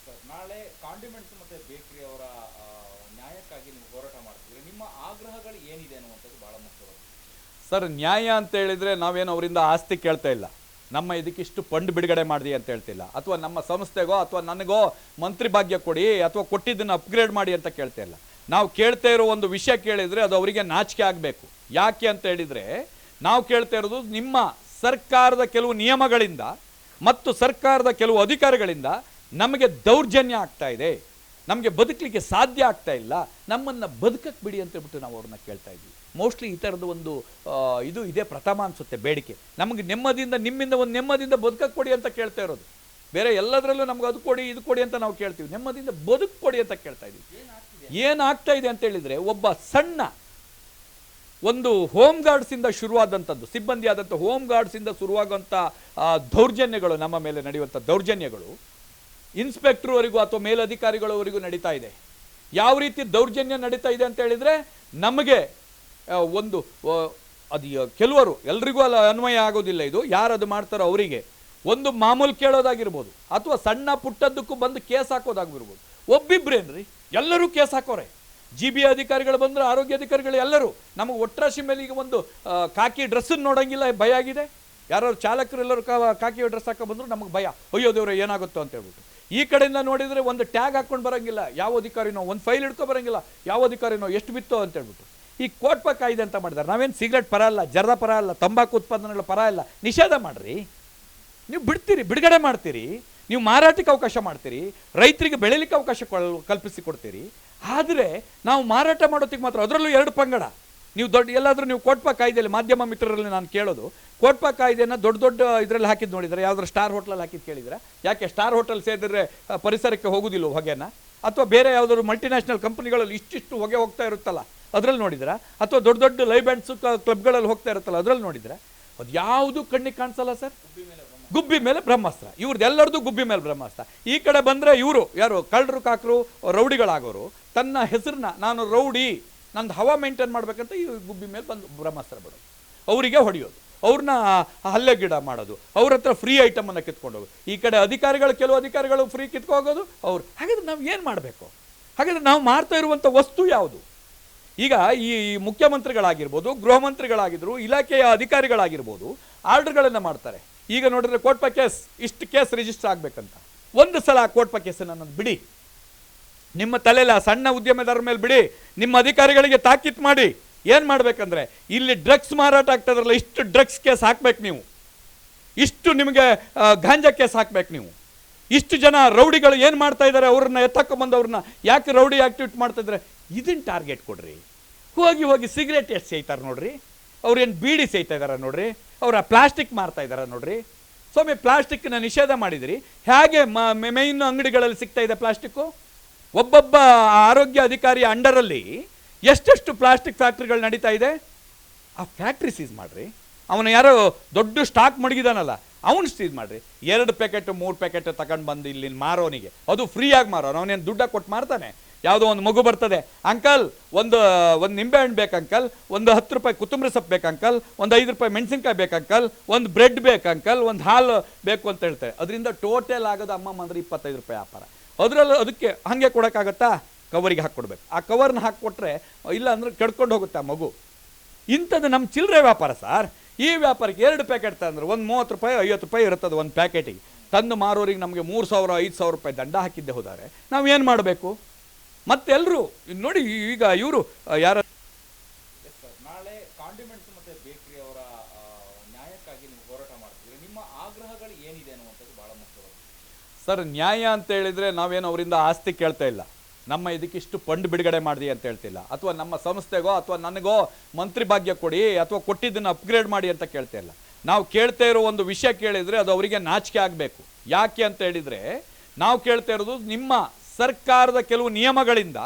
Sir, ನಾಳೆ condiments ಮತ್ತೆ bakery ಅವರ ನ್ಯಾಯಕ್ಕಾಗಿ ನೀವು ಹೋರಾಟ ಮಾಡ್ತಿದ್ರೆ ನಿಮ್ಮ ಆಗ್ರಹಗಳು ಏನಿದೆ ಅನ್ನುವಂಥದ್ದು ಬಹಳ ಮುಖ್ಯವಾಗಿದೆ. ಸರ್, ನ್ಯಾಯ ಅಂತ ಹೇಳಿದರೆ ನಾವೇನು ಅವರಿಂದ ಆಸ್ತಿ ಕೇಳ್ತಾ ಇಲ್ಲ, ನಮ್ಮ ಇದಕ್ಕಿಷ್ಟು ಫಂಡ್ ಬಿಡುಗಡೆ ಮಾಡಿದೆ ಅಂತ ಹೇಳ್ತಿಲ್ಲ, ಅಥವಾ ನಮ್ಮ ಸಂಸ್ಥೆಗೋ ಅಥವಾ ನನಗೋ ಮಂತ್ರಿ ಭಾಗ್ಯ ಕೊಡಿ ಅಥವಾ ಕೊಟ್ಟಿದ್ದನ್ನು ಅಪ್ಗ್ರೇಡ್ ಮಾಡಿ ಅಂತ ಕೇಳ್ತಾ ಇಲ್ಲ. ನಾವು ಕೇಳ್ತಾ ಇರೋ ಒಂದು ವಿಷಯ ಕೇಳಿದರೆ ಅದು ಅವರಿಗೆ ನಾಚಿಕೆ ಆಗಬೇಕು. ಯಾಕೆ ಅಂತ ಹೇಳಿದರೆ ನಾವು ಕೇಳ್ತಾ ಇರೋದು ನಿಮ್ಮ ಸರ್ಕಾರದ ಕೆಲವು ನಿಯಮಗಳಿಂದ ಮತ್ತು ಸರ್ಕಾರದ ಕೆಲವು ಅಧಿಕಾರಿಗಳಿಂದ ನಮಗೆ ದೌರ್ಜನ್ಯ ಆಗ್ತಾ ಇದೆ, ನಮಗೆ ಬದುಕಲಿಕ್ಕೆ ಸಾಧ್ಯ ಆಗ್ತಾ ಇಲ್ಲ, ನಮ್ಮನ್ನು ಬದುಕಕ್ಕೆ ಬಿಡಿ ಅಂತ ಹೇಳ್ಬಿಟ್ಟು ನಾವು ಅವ್ರನ್ನ ಕೇಳ್ತಾ ಇದ್ವಿ. ಮೋಸ್ಟ್ಲಿ ಈ ಥರದ್ದು ಒಂದು ಇದು ಇದೇ ಪ್ರಥಮ ಅನಿಸುತ್ತೆ ಬೇಡಿಕೆ. ನಮಗೆ ನೆಮ್ಮದಿಯಿಂದ ನಿಮ್ಮಿಂದ ಒಂದು ನೆಮ್ಮದಿಯಿಂದ ಬದುಕಕ್ಕೆ ಕೊಡಿ ಅಂತ ಕೇಳ್ತಾ ಇರೋದು. ಬೇರೆ ಎಲ್ಲದರಲ್ಲೂ ನಮ್ಗೆ ಅದು ಕೊಡಿ ಇದು ಕೊಡಿ ಅಂತ ನಾವು ಕೇಳ್ತೀವಿ, ನೆಮ್ಮದಿಯಿಂದ ಬದುಕು ಕೊಡಿ ಅಂತ ಕೇಳ್ತಾ ಇದ್ದೀವಿ. ಏನಾಗ್ತಾ ಇದೆ ಅಂತ ಹೇಳಿದರೆ, ಒಬ್ಬ ಸಣ್ಣ ಒಂದು ಹೋಮ್ ಗಾರ್ಡ್ಸಿಂದ ಶುರುವಾದಂಥದ್ದು, ಸಿಬ್ಬಂದಿ ಆದಂಥ ಹೋಮ್ ಗಾರ್ಡ್ಸಿಂದ ಶುರುವಾಗುವಂಥ ದೌರ್ಜನ್ಯಗಳು, ನಮ್ಮ ಮೇಲೆ ನಡೆಯುವಂಥ ದೌರ್ಜನ್ಯಗಳು ಇನ್ಸ್ಪೆಕ್ಟ್ರ್ವರೆಗೂ ಅಥವಾ ಮೇಲಧಿಕಾರಿಗಳವರೆಗೂ ನಡೀತಾ ಇದೆ. ಯಾವ ರೀತಿ ದೌರ್ಜನ್ಯ ನಡೀತಾ ಇದೆ ಅಂತ ಹೇಳಿದರೆ, ನಮಗೆ ಒಂದು ಅದು ಕೆಲವರು, ಎಲ್ರಿಗೂ ಅಲ್ಲ ಅನ್ವಯ ಆಗೋದಿಲ್ಲ ಇದು, ಯಾರು ಅದು ಮಾಡ್ತಾರೋ ಅವರಿಗೆ ಒಂದು ಮಾಮೂಲು ಕೇಳೋದಾಗಿರ್ಬೋದು ಅಥವಾ ಸಣ್ಣ ಪುಟ್ಟದ್ದಕ್ಕೂ ಬಂದು ಕೇಸ್ ಹಾಕೋದಾಗಿರ್ಬೋದು. ಒಬ್ಬಿಬ್ರೇನ್ರಿ, ಎಲ್ಲರೂ ಕೇಸ್ ಹಾಕೋರೆ. GB ಅಧಿಕಾರಿಗಳು ಬಂದರೆ, ಆರೋಗ್ಯ ಅಧಿಕಾರಿಗಳು ಎಲ್ಲರೂ ನಮಗೆ ಒಟ್ರಾಶಿ ಮೇಲೆ ಈಗ ಒಂದು ಕಾಕಿ ಡ್ರೆಸ್ಸನ್ನು ನೋಡೋಂಗಿಲ್ಲ, ಭಯ ಆಗಿದೆ. ಯಾರು ಚಾಲಕರು ಎಲ್ಲರೂ ಕಾಕಿ ಡ್ರೆಸ್ ಹಾಕೋ ಬಂದರೂ ನಮಗೆ ಭಯ, ಅಯ್ಯೋ ದೇವ್ರೆ ಏನಾಗುತ್ತೋ ಅಂತ ಹೇಳ್ಬಿಟ್ಟು. ಈ ಕಡೆಯಿಂದ ನೋಡಿದರೆ ಒಂದು ಟ್ಯಾಗ್ ಹಾಕ್ಕೊಂಡು ಬರೋಂಗಿಲ್ಲ ಯಾವ ಅಧಿಕಾರಿನೋ, ಒಂದು ಫೈಲ್ ಹಿಡ್ಕೊ ಬರೋಂಗಿಲ್ಲ ಯಾವ ಅಧಿಕಾರಿನೋ, ಎಷ್ಟು ಬಿತ್ತೋ ಅಂತ ಹೇಳ್ಬಿಟ್ಟು. ಈ ಕೋಟ್ಪ ಕಾಯ್ದೆ ಅಂತ ಮಾಡಿದ್ದಾರೆ. ನಾವೇನು ಸಿಗರೇಟ್ ಪರ ಅಲ್ಲ, ಜರ್ದ ಪರ ಅಲ್ಲ, ತಂಬಾಕು ಉತ್ಪಾದನೆಗಳ ಪರ ಇಲ್ಲ, ನಿಷೇಧ ಮಾಡಿರಿ. ನೀವು ಬಿಡ್ತೀರಿ, ಬಿಡುಗಡೆ ಮಾಡ್ತೀರಿ, ನೀವು ಮಾರಾಟಕ್ಕೆ ಅವಕಾಶ ಮಾಡ್ತೀರಿ, ರೈತರಿಗೆ ಬೆಳೀಲಿಕ್ಕೆ ಅವಕಾಶ ಕಲ್ಪಿಸಿ ಕೊಡ್ತೀರಿ. ಆದರೆ ನಾವು ಮಾರಾಟ ಮಾಡೋದಕ್ಕೆ ಮಾತ್ರ, ಅದರಲ್ಲೂ ಎರಡು ಪಂಗಡ. ನೀವು ದೊಡ್ಡ ಎಲ್ಲಾದರೂ ನೀವು ಕೋಟ್ಪ ಕಾಯ್ದೆಯಲ್ಲಿ ಮಾಧ್ಯಮ ಮಿತ್ರರಲ್ಲಿ ನಾನು ಕೇಳೋದು, ಕೋಟ್ಪ ಕಾಯ್ದೆಯನ್ನು ದೊಡ್ಡ ದೊಡ್ಡ ಇದರಲ್ಲಿ ಹಾಕಿದ್ದು ನೋಡಿದರೆ, ಯಾವ್ದಾದ್ರು ಸ್ಟಾರ್ ಹೋಟ್ಲಲ್ಲಿ ಹಾಕಿದ್ದು ಕೇಳಿದರೆ, ಯಾಕೆ ಸ್ಟಾರ್ ಹೋಟೆಲ್ ಸೇರಿದ್ರೆ ಪರಿಸರಕ್ಕೆ ಹೋಗೋದಿಲ್ಲ ಹೊಗೆನ? ಅಥವಾ ಬೇರೆ ಯಾವುದಾದ್ರು ಮಲ್ಟಿನ್ಯಾಷನಲ್ ಕಂಪನಿಗಳಲ್ಲಿ ಇಷ್ಟಿಷ್ಟು ಹೊಗೆ ಹೋಗ್ತಾ ಇರುತ್ತಲ್ಲ ಅದರಲ್ಲಿ ನೋಡಿದ್ರೆ, ಅಥವಾ ದೊಡ್ಡ ದೊಡ್ಡ ಲೈವ್ ಬ್ಯಾಂಡ್ಸು ಕ್ಲಬ್ಗಳಲ್ಲಿ ಹೋಗ್ತಾ ಇರುತ್ತಲ್ಲ ಅದರಲ್ಲಿ ನೋಡಿದರೆ, ಅದು ಯಾವುದು ಕಣ್ಣಿಗೆ ಕಾಣಿಸಲ್ಲ ಸರ್. ಗುಬ್ಬಿ ಮೇಲೆ ಬ್ರಹ್ಮಾಸ್ತ್ರ, ಇವ್ರದ್ದು ಎಲ್ಲರದು ಗುಬ್ಬಿ ಮೇಲೆ ಬ್ರಹ್ಮಾಸ್ತ್ರ. ಈ ಕಡೆ ಬಂದರೆ ಇವರು ಯಾರು ಕಳ್ಳರು ಕಾಕರು ರೌಡಿಗಳಾಗೋರು ತನ್ನ ಹೆಸರನ್ನ ನಾನು ರೌಡಿ, ನಂದು ಹವಾ ಮೇಂಟೈನ್ ಮಾಡ್ಬೇಕಂತ ಈ ಗುಬ್ಬಿ ಮೇಲೆ ಬಂದು ಬ್ರಹ್ಮಾಸ್ತ್ರ ಬಿಡೋದು, ಅವರಿಗೆ ಹೊಡೆಯೋದು, ಅವ್ರನ್ನ ಹಲ್ಲೆ ಗಿಡ ಮಾಡೋದು, ಅವ್ರ ಹತ್ರ ಫ್ರೀ ಐಟಮನ್ನು ಕಿತ್ಕೊಂಡೋಗೋದು. ಈ ಕಡೆ ಅಧಿಕಾರಿಗಳು, ಕೆಲವು ಅಧಿಕಾರಿಗಳು ಫ್ರೀ ಕಿತ್ಕೋಗೋದು ಅವ್ರು. ಹಾಗಾದ್ರೆ ನಾವು ಏನು ಮಾಡಬೇಕು? ಹಾಗಾದ್ರೆ ನಾವು ಮಾಡ್ತಾ ಇರುವಂಥ ವಸ್ತು ಯಾವುದು? ಈಗ ಈ ಮುಖ್ಯಮಂತ್ರಿಗಳಾಗಿರ್ಬೋದು, ಗೃಹ ಮಂತ್ರಿಗಳಾಗಿದ್ರು, ಇಲಾಖೆಯ ಅಧಿಕಾರಿಗಳಾಗಿರ್ಬೋದು, ಆರ್ಡರ್ಗಳನ್ನು ಮಾಡ್ತಾರೆ. ಈಗ ನೋಡಿದ್ರೆ ಕೋಟ್ಪ ಕೇಸ್, ಇಷ್ಟು ಕೇಸ್ ರಿಜಿಸ್ಟರ್ ಆಗಬೇಕಂತ. ಒಂದು ಸಲ ಕೋಟ್ಪ ಕೇಸನ್ನು ನಾನು ಬಿಡಿ, ನಿಮ್ಮ ತಲೆಯಲ್ಲಿ ಆ ಸಣ್ಣ ಉದ್ಯಮದಾರರ ಮೇಲೆ ಬಿಡಿ, ನಿಮ್ಮ ಅಧಿಕಾರಿಗಳಿಗೆ ತಾಕೀತು ಮಾಡಿ. ಏನು ಮಾಡಬೇಕಂದ್ರೆ, ಇಲ್ಲಿ ಡ್ರಗ್ಸ್ ಮಾರಾಟ ಆಗ್ತದ್ರಲ್ಲ, ಇಷ್ಟು ಡ್ರಗ್ಸ್ ಕೇಸ್ ಹಾಕ್ಬೇಕು ನೀವು, ಇಷ್ಟು ನಿಮಗೆ ಗಾಂಜಾ ಕೇಸ್ ಹಾಕ್ಬೇಕು ನೀವು, ಇಷ್ಟು ಜನ ರೌಡಿಗಳು ಏನು ಮಾಡ್ತಾ ಇದ್ದಾರೆ ಅವ್ರನ್ನ ಎತ್ತಕೊಂಬಂದು ಅವ್ರನ್ನ ಯಾಕೆ ರೌಡಿ ಆಕ್ಟಿವಿಟಿ ಮಾಡ್ತಾಯಿದ್ರೆ ಇದನ್ನು ಟಾರ್ಗೆಟ್ ಕೊಡ್ರಿ. ಹೋಗಿ ಹೋಗಿ ಸಿಗರೇಟ್ ಎಷ್ಟು ಸೇಯ್ತಾರೆ ನೋಡ್ರಿ, ಅವ್ರು ಏನು ಬೀಡಿ ಸೇಯ್ತಾ ಇದ್ದಾರೆ ನೋಡ್ರಿ, ಅವರ ಪ್ಲಾಸ್ಟಿಕ್ ಮಾರ್ತಾ ಇದ್ದಾರೆ ನೋಡ್ರಿ. ಸ್ವಾಮಿ, ಪ್ಲಾಸ್ಟಿಕ್ನ ನಿಷೇಧ ಮಾಡಿದಿರಿ, ಹೇಗೆ ಮೇನ್ ಅಂಗಡಿಗಳಲ್ಲಿ ಸಿಗ್ತಾ ಇದೆ ಪ್ಲಾಸ್ಟಿಕ್ಕು? ಒಬ್ಬೊಬ್ಬ ಆರೋಗ್ಯ ಅಧಿಕಾರಿಯ ಅಂಡರಲ್ಲಿ ಎಷ್ಟೆಷ್ಟು ಪ್ಲಾಸ್ಟಿಕ್ ಫ್ಯಾಕ್ಟ್ರಿಗಳು ನಡೀತಾ ಇದೆ. ಆ ಫ್ಯಾಕ್ಟ್ರಿ ಸೀಸ್ ಮಾಡಿರಿ. ಅವನು ಯಾರೋ ದೊಡ್ಡ ಸ್ಟಾಕ್ ಮಡಗಿದಾನಲ್ಲ ಅವನು ಸೀಸ್ ಮಾಡಿರಿ. 2 ಪ್ಯಾಕೆಟ್ 3 ಪ್ಯಾಕೆಟ್ ತಗೊಂಡು ಬಂದು ಇಲ್ಲಿ ಮಾರೋನಿಗೆ, ಅದು ಫ್ರೀಯಾಗಿ ಮಾರೋನು, ಅವನೇನು ದುಡ್ಡ ಕೊಟ್ಟು ಮಾರ್ತಾನೆ? ಯಾವುದೋ ಒಂದು ಮಗು ಬರ್ತದೆ, ಅಂಕಲ್ ಒಂದು ನಿಂಬೆ ಹಣ್ಣು ಬೇಕು ಅಂಕಲ್, ಒಂದು 10 ರೂಪಾಯಿ ಕೊತ್ತಂಬರಿ ಸೊಪ್ಪು ಬೇಕು ಅಂಕಲ್, ಒಂದು 5 ರೂಪಾಯಿ ಮೆಣಸಿನ್ಕಾಯಿ ಬೇಕು ಅಂಕಲ್, ಒಂದು ಬ್ರೆಡ್ ಬೇಕು ಅಂಕಲ್, ಒಂದು ಹಾಲು ಬೇಕು ಅಂತ ಹೇಳ್ತಾರೆ. ಅದರಿಂದ ಟೋಟಲ್ ಆಗೋದು ಅಮ್ಮಮ್ಮ ಅಂದರೆ 25 ರೂಪಾಯಿ ವ್ಯಾಪಾರ. ಅದರಲ್ಲೂ ಅದಕ್ಕೆ ಹಾಗೆ ಕೊಡೋಕ್ಕಾಗತ್ತಾ? ಕವರಿಗೆ ಹಾಕ್ಕೊಡ್ಬೇಕು. ಆ ಕವರ್ನ ಹಾಕ್ಕೊಟ್ರೆ ಇಲ್ಲ ಅಂದರೆ ಕೆಡ್ಕೊಂಡು ಹೋಗುತ್ತೆ ಆ ಮಗು. ಇಂಥದ್ದು ನಮ್ಮ ಚಿಲ್ಲರೆ ವ್ಯಾಪಾರ ಸರ್. ಈ ವ್ಯಾಪಾರಕ್ಕೆ 2 ಪ್ಯಾಕೆಟ್ ತಂದ್ರೆ ಒಂದು 30 ರೂಪಾಯಿ 50 ರೂಪಾಯಿ ಇರುತ್ತದೆ ಒಂದು ಪ್ಯಾಕೆಟಿಗೆ. ತಂದು ಮಾರೋರಿಗೆ ನಮಗೆ 3000-5000 ರೂಪಾಯಿ ದಂಡ ಹಾಕಿದ್ದೆ ಹೋದರೆ ನಾವು ಏನು ಮಾಡಬೇಕು? ಮತ್ತೆಲ್ಲರೂ ನೋಡಿ, ಈಗ ಇವರು ಯಾರ ನಾಳೆ ಕಾಂಡಿಮೆಂಟ್ಸ್ ಮತ್ತೆ ಬೇಕರಿ ಅವರ ನ್ಯಾಯಕ್ಕಾಗಿ ನೀವು ಹೋರಾಟ ಮಾಡ್ತಿದ್ರೆ ನಿಮ್ಮ ಆಗ್ರಹಗಳು ಏನಿದೆ ಅನ್ನುವಂಥದ್ದು ಬಹಳ ಮುಖ್ಯವಾಗಿದೆ. ಸರ್, ನ್ಯಾಯ ಅಂತ ಹೇಳಿದರೆ ನಾವೇನು ಅವರಿಂದ ಆಸ್ತಿ ಕೇಳ್ತಾ ಇಲ್ಲ, ನಮ್ಮ ಇದಕ್ಕಿಷ್ಟು ಫಂಡ್ ಬಿಡುಗಡೆ ಮಾಡಿದೆ ಅಂತ ಹೇಳ್ತಿಲ್ಲ, ಅಥವಾ ನಮ್ಮ ಸಂಸ್ಥೆಗೋ ಅಥವಾ ನನಗೋ ಮಂತ್ರಿ ಭಾಗ್ಯ ಕೊಡಿ ಅಥವಾ ಕೊಟ್ಟಿದ್ದನ್ನು ಅಪ್ಗ್ರೇಡ್ ಮಾಡಿ ಅಂತ ಕೇಳ್ತಾ ಇಲ್ಲ. ನಾವು ಕೇಳ್ತಾ ಇರೋ ಒಂದು ವಿಷಯ ಕೇಳಿದರೆ ಅದು ಅವರಿಗೆ ನಾಚಿಕೆ ಆಗಬೇಕು. ಯಾಕೆ ಅಂತ ಹೇಳಿದರೆ ನಾವು ಕೇಳ್ತಾ ಇರೋದು ನಿಮ್ಮ ಸರ್ಕಾರದ ಕೆಲವು ನಿಯಮಗಳಿಂದ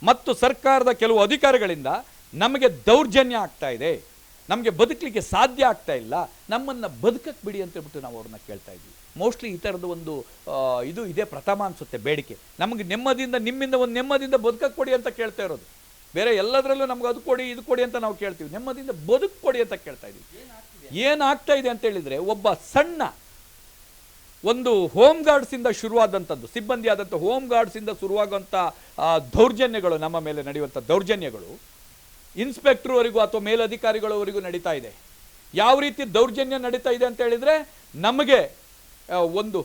ಮತ್ತು ಸರ್ಕಾರದ ಕೆಲವು ಅಧಿಕಾರಿಗಳಿಂದ ನಮಗೆ ದೌರ್ಜನ್ಯ ಆಗ್ತಾ ಇದೆ, ನಮಗೆ ಬದುಕಲಿಕ್ಕೆ ಸಾಧ್ಯ ಆಗ್ತಾ ಇಲ್ಲ, ನಮ್ಮನ್ನು ಬದುಕಕ್ಕೆ ಬಿಡಿ ಅಂತ ಹೇಳ್ಬಿಟ್ಟು ನಾವು ಅವ್ರನ್ನ ಕೇಳ್ತಾ ಇದ್ವಿ. ಮೋಸ್ಟ್ಲಿ ಈ ಥರದ್ದು ಒಂದು ಇದು ಇದೇ ಪ್ರಥಮ ಅನಿಸುತ್ತೆ ಬೇಡಿಕೆ. ನಮಗೆ ನೆಮ್ಮದಿಯಿಂದ ನಿಮ್ಮಿಂದ ಒಂದು ನೆಮ್ಮದಿಯಿಂದ ಬದುಕಕ್ಕೆ ಕೊಡಿ ಅಂತ ಕೇಳ್ತಾ ಇರೋದು. ಬೇರೆ ಎಲ್ಲದರಲ್ಲೂ ನಮ್ಗೆ ಅದು ಕೊಡಿ ಇದು ಕೊಡಿ ಅಂತ ನಾವು ಕೇಳ್ತೀವಿ, ನೆಮ್ಮದಿಯಿಂದ ಬದುಕು ಕೊಡಿ ಅಂತ ಕೇಳ್ತಾ ಇದ್ದೀವಿ. ಏನಾಗ್ತಾ ಇದೆ ಅಂತ ಹೇಳಿದರೆ, ಒಬ್ಬ ಸಣ್ಣ ಒಂದು ಹೋಮ್ ಗಾರ್ಡ್ಸಿಂದ ಶುರುವಾದಂಥದ್ದು, ಸಿಬ್ಬಂದಿ ಆದಂಥ ಹೋಮ್ ಗಾರ್ಡ್ಸಿಂದ ಶುರುವಾಗುವಂಥ ದೌರ್ಜನ್ಯಗಳು, ನಮ್ಮ ಮೇಲೆ ನಡೆಯುವಂಥ ದೌರ್ಜನ್ಯಗಳು ಇನ್ಸ್ಪೆಕ್ಟ್ರ್ವರೆಗೂ ಅಥವಾ ಮೇಲಧಿಕಾರಿಗಳವರೆಗೂ ನಡೀತಾ ಇದೆ. ಯಾವ ರೀತಿ ದೌರ್ಜನ್ಯ ನಡೀತಾ ಇದೆ ಅಂತ ಹೇಳಿದರೆ, ನಮಗೆ ಒಂದು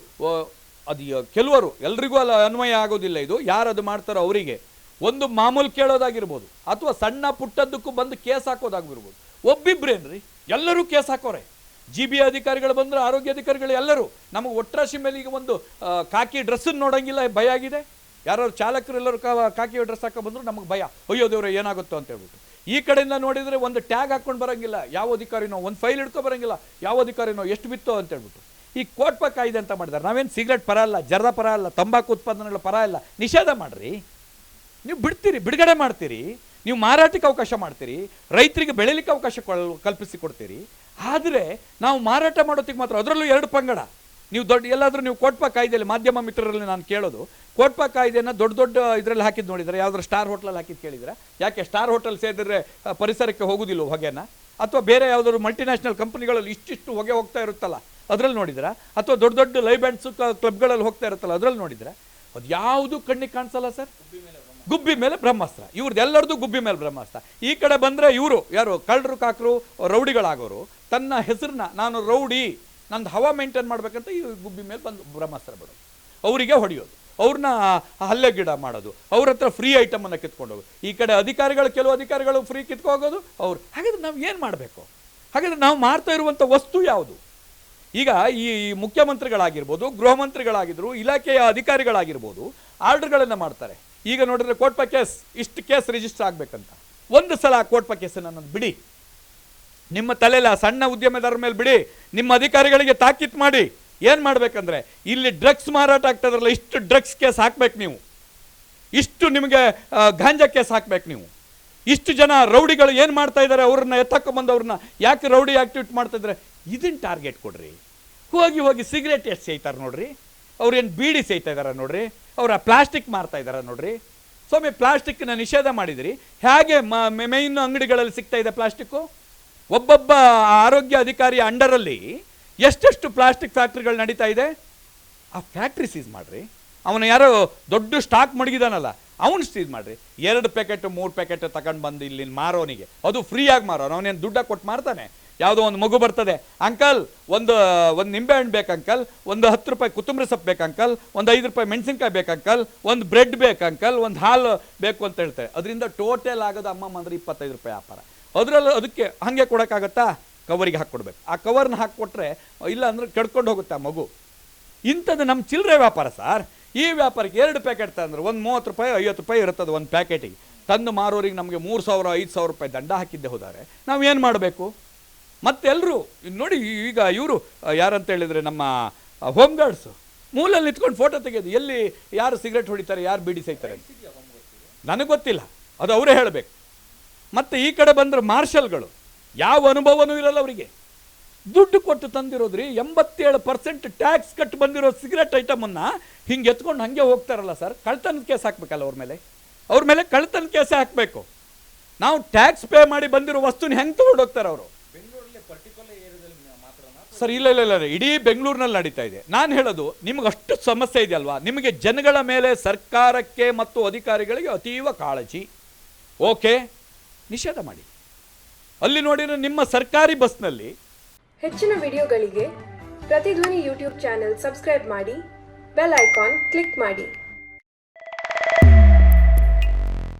ಅದು ಕೆಲವರು, ಎಲ್ರಿಗೂ ಅಲ್ಲ ಅನ್ವಯ ಆಗೋದಿಲ್ಲ ಇದು, ಯಾರು ಅದು ಮಾಡ್ತಾರೋ ಅವರಿಗೆ ಒಂದು ಮಾಮೂಲು ಕೇಳೋದಾಗಿರ್ಬೋದು, ಅಥವಾ ಸಣ್ಣ ಪುಟ್ಟದ್ದಕ್ಕೂ ಬಂದು ಕೇಸ್ ಹಾಕೋದಾಗಿರ್ಬೋದು. ಒಬ್ಬಿಬ್ರೇನ್ರಿ, ಎಲ್ಲರೂ ಕೇಸ್ ಹಾಕೋರೆ. GB ಅಧಿಕಾರಿಗಳು ಬಂದರೆ, ಆರೋಗ್ಯ ಅಧಿಕಾರಿಗಳು ಎಲ್ಲರೂ. ನಮಗೆ ಒಟ್ರಾಶಿ ಮೇಲೆ ಈಗ ಒಂದು ಕಾಕಿ ಡ್ರೆಸ್ಸನ್ನು ನೋಡೋಂಗಿಲ್ಲ, ಭಯ ಆಗಿದೆ. ಯಾರು ಚಾಲಕರು ಎಲ್ಲರೂ ಕಾಕಿ ಡ್ರೆಸ್ ಹಾಕೋ ಬಂದರೂ ನಮಗೆ ಭಯ, ಅಯ್ಯೋ ದೇವ್ರೆ ಏನಾಗುತ್ತೋ ಅಂತ ಹೇಳ್ಬಿಟ್ಟು. ಈ ಕಡೆಯಿಂದ ನೋಡಿದರೆ ಒಂದು ಟ್ಯಾಗ್ ಹಾಕ್ಕೊಂಡು ಬರೋಂಗಿಲ್ಲ ಯಾವ ಅಧಿಕಾರಿನೋ, ಒಂದು ಫೈಲ್ ಹಿಡ್ಕೊ ಬರೋಂಗಿಲ್ಲ ಯಾವ ಅಧಿಕಾರಿನೋ, ಎಷ್ಟು ಬಿತ್ತೋ ಅಂತ ಹೇಳ್ಬಿಟ್ಟು. ಈ ಕೋಟ್ಪ ಕಾಯ್ದೆ ಅಂತ ಮಾಡಿದ್ದಾರೆ. ನಾವೇನು ಸಿಗರೇಟ್ ಪರ ಅಲ್ಲ, ಜರ್ದ ಪರ ಅಲ್ಲ, ತಂಬಾಕು ಉತ್ಪಾದನೆಗಳ ಪರ ಅಲ್ಲ. ನಿಷೇಧ ಮಾಡಿರಿ, ನೀವು ಬಿಡ್ತೀರಿ, ಬಿಡುಗಡೆ ಮಾಡ್ತೀರಿ, ನೀವು ಮಾರಾಟಕ್ಕೆ ಅವಕಾಶ ಮಾಡ್ತೀರಿ, ರೈತರಿಗೆ ಬೆಳೀಲಿಕ್ಕೆ ಅವಕಾಶ ಕಲ್ಪಿಸಿ ಕೊಡ್ತೀರಿ. ಆದರೆ ನಾವು ಮಾರಾಟ ಮಾಡೋದಕ್ಕೆ ಮಾತ್ರ, ಅದರಲ್ಲೂ 2 ಪಂಗಡ. ನೀವು ದೊಡ್ಡ ಎಲ್ಲಾದರೂ ನೀವು ಕೋಟ್ಪ ಕಾಯ್ದೆಯಲ್ಲಿ, ಮಾಧ್ಯಮ ಮಿತ್ರರಲ್ಲಿ ನಾನು ಕೇಳೋದು, ಕೋಟ್ಪ ಕಾಯ್ದೆಯನ್ನು ದೊಡ್ಡ ಇದರಲ್ಲಿ ಹಾಕಿದ್ದು ನೋಡಿದರೆ, ಯಾವುದಾದ್ರು ಸ್ಟಾರ್ ಹೋಟ್ಲಲ್ಲಿ ಹಾಕಿದ್ದು ಕೇಳಿದರೆ, ಯಾಕೆ ಸ್ಟಾರ್ ಹೋಟೆಲ್ ಸೇರಿದ್ರೆ ಪರಿಸರಕ್ಕೆ ಹೋಗೋದಿಲ್ಲ ಹೊಗೆನ? ಅಥವಾ ಬೇರೆ ಯಾವುದಾದ್ರು ಮಲ್ಟಿನ್ಯಾಷನಲ್ ಕಂಪ್ನಿಗಳಲ್ಲಿ ಇಷ್ಟಿಷ್ಟು ಹೊಗೆ ಹೋಗ್ತಾ ಇರುತ್ತಲ್ಲ ಅದರಲ್ಲಿ ನೋಡಿದ್ರೆ, ಅಥವಾ ದೊಡ್ಡ ಲೈವ್ ಬ್ಯಾಂಡ್ಸು ಕ್ಲಬ್ಗಳಲ್ಲಿ ಹೋಗ್ತಾ ಇರುತ್ತಲ್ಲ ಅದರಲ್ಲಿ ನೋಡಿದರೆ, ಅದು ಯಾವುದು ಕಣ್ಣಿಗೆ ಕಾಣಿಸಲ್ಲ ಸರ್. ಗುಬ್ಬಿ ಮೇಲೆ ಬ್ರಹ್ಮಾಸ್ತ್ರ, ಇವ್ರದ್ದು ಎಲ್ಲರದು ಗುಬ್ಬಿ ಮೇಲೆ ಬ್ರಹ್ಮಾಸ್ತ್ರ. ಈ ಕಡೆ ಬಂದರೆ ಇವರು ಯಾರು ಕಳ್ಳರು ಕಾಕರು ರೌಡಿಗಳಾಗೋರು ತನ್ನ ಹೆಸರನ್ನ, ನಾನು ರೌಡಿ, ನಂದು ಹವಾ ಮೇಂಟೈನ್ ಮಾಡ್ಬೇಕಂತ ಈ ಗುಬ್ಬಿ ಮೇಲೆ ಬಂದು ಬ್ರಹ್ಮಾಸ್ತ್ರ ಬಿಡೋದು, ಅವರಿಗೆ ಹೊಡೆಯೋದು, ಅವ್ರನ್ನ ಹಲ್ಲೆ ಗಿಡ ಮಾಡೋದು, ಅವ್ರ ಹತ್ರ ಫ್ರೀ ಐಟಮನ್ನು ಕಿತ್ಕೊಂಡು ಹೋಗೋದು. ಈ ಕಡೆ ಅಧಿಕಾರಿಗಳು, ಕೆಲವು ಅಧಿಕಾರಿಗಳು ಫ್ರೀ ಕಿತ್ಕೋಗೋದು ಅವ್ರು. ಹಾಗಾದ್ರೆ ನಾವು ಏನು ಮಾಡಬೇಕು? ಹಾಗಾದ್ರೆ ನಾವು ಮಾಡ್ತಾ ಇರುವಂಥ ವಸ್ತು ಯಾವುದು? ಈಗ ಈ ಮುಖ್ಯಮಂತ್ರಿಗಳಾಗಿರ್ಬೋದು, ಗೃಹ ಮಂತ್ರಿಗಳಾಗಿದ್ರು, ಇಲಾಖೆಯ ಅಧಿಕಾರಿಗಳಾಗಿರ್ಬೋದು, ಆರ್ಡರ್ಗಳನ್ನು ಮಾಡ್ತಾರೆ. ಈಗ ನೋಡಿದ್ರೆ ಕೋಟ್ಪ ಕೇಸ್, ಇಷ್ಟು ಕೇಸ್ ರಿಜಿಸ್ಟರ್ ಆಗಬೇಕಂತ. ಒಂದು ಸಲ ಕೋಟ್ಪ ಕೇಸನ್ನು ನಾನು ಬಿಡಿ, ನಿಮ್ಮ ತಲೆಯಲ್ಲಿ ಆ ಸಣ್ಣ ಉದ್ಯಮದಾರರ ಮೇಲೆ ಬಿಡಿ, ನಿಮ್ಮ ಅಧಿಕಾರಿಗಳಿಗೆ ತಾಕೀತು ಮಾಡಿ. ಏನು ಮಾಡಬೇಕಂದ್ರೆ, ಇಲ್ಲಿ ಡ್ರಗ್ಸ್ ಮಾರಾಟ ಆಗ್ತದ್ರಲ್ಲ, ಇಷ್ಟು ಡ್ರಗ್ಸ್ ಕೇಸ್ ಹಾಕ್ಬೇಕು ನೀವು, ಇಷ್ಟು ನಿಮಗೆ ಗಾಂಜಾ ಕೇಸ್ ಹಾಕ್ಬೇಕು ನೀವು, ಇಷ್ಟು ಜನ ರೌಡಿಗಳು ಏನು ಮಾಡ್ತಾ ಇದ್ದಾರೆ ಅವ್ರನ್ನ ಎತ್ತಕೊಂಬಂದು ಅವ್ರನ್ನ ಯಾಕೆ ರೌಡಿ ಆಕ್ಟಿವಿಟಿ ಮಾಡ್ತಾ ಇದ್ದಾರೆ, ಇದನ್ನು ಟಾರ್ಗೆಟ್ ಕೊಡ್ರಿ. ಹೋಗಿ ಸಿಗರೇಟ್ ಎಷ್ಟು ಸೇಯ್ತಾರೆ ನೋಡ್ರಿ, ಅವ್ರು ಏನು ಬೀಡಿ ಸೇಯ್ತಾ ಇದ್ದಾರೆ ನೋಡ್ರಿ, ಅವರ ಪ್ಲಾಸ್ಟಿಕ್ ಮಾರ್ತಾ ಇದ್ದಾರೆ ನೋಡ್ರಿ. ಸ್ವಾಮಿ, ಪ್ಲಾಸ್ಟಿಕ್ನ ನಿಷೇಧ ಮಾಡಿದಿರಿ, ಹೇಗೆ ಮೇಯ್ನ್ ಅಂಗಡಿಗಳಲ್ಲಿ ಸಿಗ್ತಾ ಇದೆ ಪ್ಲಾಸ್ಟಿಕ್ಕು? ಒಬ್ಬೊಬ್ಬ ಆರೋಗ್ಯ ಅಧಿಕಾರಿಯ ಅಂಡರಲ್ಲಿ ಎಷ್ಟೆಷ್ಟು ಪ್ಲಾಸ್ಟಿಕ್ ಫ್ಯಾಕ್ಟ್ರಿಗಳು ನಡೀತಾ ಇದೆ. ಆ ಫ್ಯಾಕ್ಟ್ರಿ ಸೀಸ್ ಮಾಡಿರಿ. ಅವನು ಯಾರೋ ದೊಡ್ಡ ಸ್ಟಾಕ್ ಮಡಗಿದಾನಲ್ಲ, ಅವನು ಸೀಸ್ ಮಾಡಿರಿ. 2 ಪ್ಯಾಕೆಟ್ 3 ಪ್ಯಾಕೆಟ್ ತಗೊಂಡು ಬಂದು ಇಲ್ಲಿ ಮಾರೋನಿಗೆ, ಅದು ಫ್ರೀಯಾಗಿ ಮಾರೋನು, ಅವನೇನು ದುಡ್ಡ ಕೊಟ್ಟು ಮಾರ್ತಾನೆ. ಯಾವುದೋ ಒಂದು ಮಗು ಬರ್ತದೆ, ಅಂಕಲ್ ಒಂದು ನಿಂಬೆ ಹಣ್ಣು ಬೇಕು ಅಂಕಲ್, ಒಂದು 10 ರೂಪಾಯಿ ಕೊತ್ತಂಬರಿ ಸೊಪ್ಪು ಬೇಕು ಅಂಕಲ್, ಒಂದು 5 ರೂಪಾಯಿ ಮೆಣಸಿನ್ಕಾಯಿ ಬೇಕು ಅಂಕಲ್, ಒಂದು ಬ್ರೆಡ್ ಬೇಕು ಅಂಕಲ್, ಒಂದು ಹಾಲು ಬೇಕು ಅಂತ ಹೇಳ್ತಾರೆ. ಅದರಿಂದ ಟೋಟಲ್ ಆಗೋದು ಅಮ್ಮಮ್ಮ ಅಂದ್ರೆ 25 ರೂಪಾಯಿ ವ್ಯಾಪಾರ. ಅದರಲ್ಲೂ ಅದಕ್ಕೆ ಹಾಗೆ ಕೊಡೋಕ್ಕಾಗತ್ತಾ? ಕವರಿಗೆ ಹಾಕ್ಕೊಡ್ಬೇಕು. ಆ ಕವರ್ನ ಹಾಕ್ಕೊಟ್ರೆ ಇಲ್ಲ ಅಂದ್ರೆ ಕೆಡ್ಕೊಂಡು ಹೋಗುತ್ತೆ ಆ ಮಗು. ಇಂಥದ್ದು ನಮ್ಮ ಚಿಲ್ಲರೆ ವ್ಯಾಪಾರ ಸರ್. ಈ ವ್ಯಾಪಾರಕ್ಕೆ 2 ಪ್ಯಾಕೆಟ್ ತಂದ್ರೆ ಒಂದು 30 ರೂಪಾಯಿ 50 ರೂಪಾಯಿ ಇರುತ್ತದೆ ಒಂದು ಪ್ಯಾಕೆಟಿಗೆ. ತಂದು ಮಾರೋರಿಗೆ ನಮಗೆ 3000-5000 ರೂಪಾಯಿ ದಂಡ ಹಾಕಿದ್ದೆ ಹೋದರೆ ನಾವೇನು ಮಾಡಬೇಕು? ಮತ್ತೆಲ್ಲರೂ ನೋಡಿ, ಈಗ ಇವರು ಯಾರಂತ ಹೇಳಿದರೆ ನಮ್ಮ ಹೋಮ್ ಗಾರ್ಡ್ಸು ಮೂಲಲ್ಲಿ ನಿಂತ್ಕೊಂಡು ಫೋಟೋ ತೆಗೆಯೋದು, ಎಲ್ಲಿ ಯಾರು ಸಿಗರೇಟ್ ಹೊಡಿತಾರೆ, ಯಾರು ಬೀಡಿ ಸೇಯ್ತಾರೆ ನನಗೆ ಗೊತ್ತಿಲ್ಲ, ಅದು ಅವರೇ ಹೇಳಬೇಕು. ಮತ್ತು ಈ ಕಡೆ ಬಂದರೆ ಮಾರ್ಷಲ್ಗಳು, ಯಾವ ಅನುಭವನೂ ಇರಲ್ಲ ಅವರಿಗೆ. ದುಡ್ಡು ಕೊಟ್ಟು ತಂದಿರೋದ್ರಿ, 87% ಟ್ಯಾಕ್ಸ್ ಕಟ್ಟು ಬಂದಿರೋ ಸಿಗರೇಟ್ ಐಟಮನ್ನು ಹಿಂಗೆ ಎತ್ಕೊಂಡು ಹಾಗೆ ಹೋಗ್ತಾರಲ್ಲ ಸರ್. ಕಳ್ತನದ ಕೇಸ್ ಹಾಕಬೇಕಲ್ಲ ಅವ್ರ ಮೇಲೆ ಕಳ್ತನ ಕೇಸೇ ಹಾಕಬೇಕು. ನಾವು ಟ್ಯಾಕ್ಸ್ ಪೇ ಮಾಡಿ ಬಂದಿರೋ ವಸ್ತುನ ಹೆಂಗೆ ತೊಗೊಂಡು ಹೋಗ್ತಾರೆ ಅವರು? ಸರ್ ಇಲ್ಲ, ಇಡೀ ಬೆಂಗಳೂರಿನಲ್ಲಿ ನಡೀತಾ ಇದೆ. ನಾನು ಹೇಳೋದು, ನಿಮಗೆ ಅಷ್ಟು ಸಮಸ್ಯೆ ಇದೆಯಲ್ವಾ, ನಿಮಗೆ ಜನಗಳ ಮೇಲೆ, ಸರ್ಕಾರಕ್ಕೆ ಮತ್ತು ಅಧಿಕಾರಿಗಳಿಗೆ ಅತೀವ ಕಾಳಜಿ. ಓಕೆ, ನಿಷೇಧ ಮಾಡಿ. ಅಲ್ಲಿ ನೋಡಿದ್ರೆ ನಿಮ್ಮ ಸರ್ಕಾರಿ ಬಸ್ನಲ್ಲಿ ಹೆಚ್ಚಿನ ವಿಡಿಯೋಗಳಿಗೆ ಪ್ರತಿಧ್ವನಿ ಯೂಟ್ಯೂಬ್ ಚಾನೆಲ್ ಸಬ್ಸ್ಕ್ರೈಬ್ ಮಾಡಿ, ಬೆಲ್ ಐಕಾನ್ ಕ್ಲಿಕ್ ಮಾಡಿ.